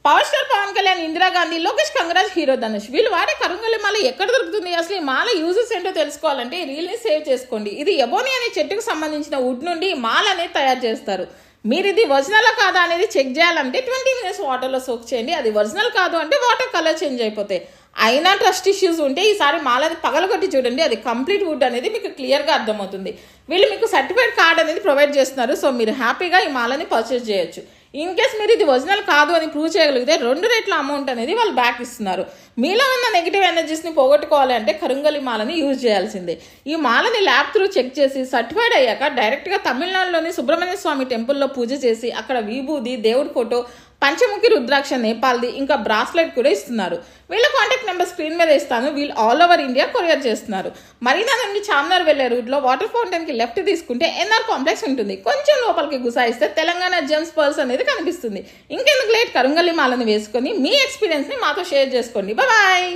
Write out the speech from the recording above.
Power star Pawan Kalyan, Indira Gandhi, Lokesh Kanagaraj, hero Dhanush వీళ్ళు వాడే కరుంగలి మాల ఎక్కడ దొరుకుతుంది? అసలు ఈ మాల యూజెస్ ఏంటో తెలుసుకోవాలంటే ఈ రీల్ని సేవ్ చేసుకోండి. ఇది ఎబోనీ అనే చెట్టుకు సంబంధించిన వుడ్ నుండి మాల అనేది తయారు చేస్తారు. మీరు ఇది ఒరిజినల్ కాదా అనేది చెక్ చేయాలంటే 20 minutes వాటర్లో సోక్ చేయండి. అది ఒరిజినల్ కాదు అంటే వాటర్ కలర్ చేంజ్ అయిపోతాయి. అయినా ట్రస్ట్ ఇష్యూస్ ఉంటే ఈసారి మాలని పగలగొట్టి చూడండి, అది కంప్లీట్ వుడ్ అనేది మీకు క్లియర్గా అర్థమవుతుంది. వీళ్ళు మీకు సర్టిఫైడ్ కార్డ్ అనేది ప్రొవైడ్ చేస్తున్నారు. సో మీరు హ్యాపీగా ఈ మాలని పర్చేస్ చేయొచ్చు. ఇన్ కేస్ మీరు ఇది ఒరిజినల్ కాదు అని ప్రూవ్ చేయగలిగితే 2 రెట్ల అమౌంట్ అనేది వాళ్ళు బ్యాక్ ఇస్తున్నారు. మీలో ఉన్న నెగిటివ్ ఎనర్జీస్ని పోగొట్టుకోవాలి అంటే కరుంగలి మాలని యూజ్ చేయాల్సిందే. ఈ మాలని ల్యాబ్ త్రూ చెక్ చేసి సర్టిఫైడ్ అయ్యాక డైరెక్ట్గా తమిళనాడులోని సుబ్రహ్మణ్య స్వామి టెంపుల్లో పూజ చేసి అక్కడ విభూది, దేవుడి ఫోటో, పంచముఖి రుద్రాక్ష నేపాల్ది, ఇంకా బ్రాస్లెట్ కూడా ఇస్తున్నారు. వీళ్ళ కాంటాక్ట్ నెంబర్ స్క్రీన్ మీద ఇస్తాను. వీళ్ళు ఆల్ ఓవర్ ఇండియా కొరియర్ చేస్తున్నారు. మరీనా నుండి చార్మినార్ వెళ్లే రూట్లో వాటర్ ఫౌంటైన్కి లెఫ్ట్ తీసుకుంటే ఎన్ఆర్ కాంప్లెక్స్ ఉంటుంది. కొంచెం లోపలికి గుసాయిస్తే తెలంగాణ జెమ్స్ పర్ల్స్ అనేది కనిపిస్తుంది. ఇంకెందుకు లేట్, కరుంగలి మాలను వేసుకొని మీ ఎక్స్పీరియన్స్ని మాతో షేర్ చేసుకోండి. బాయ్.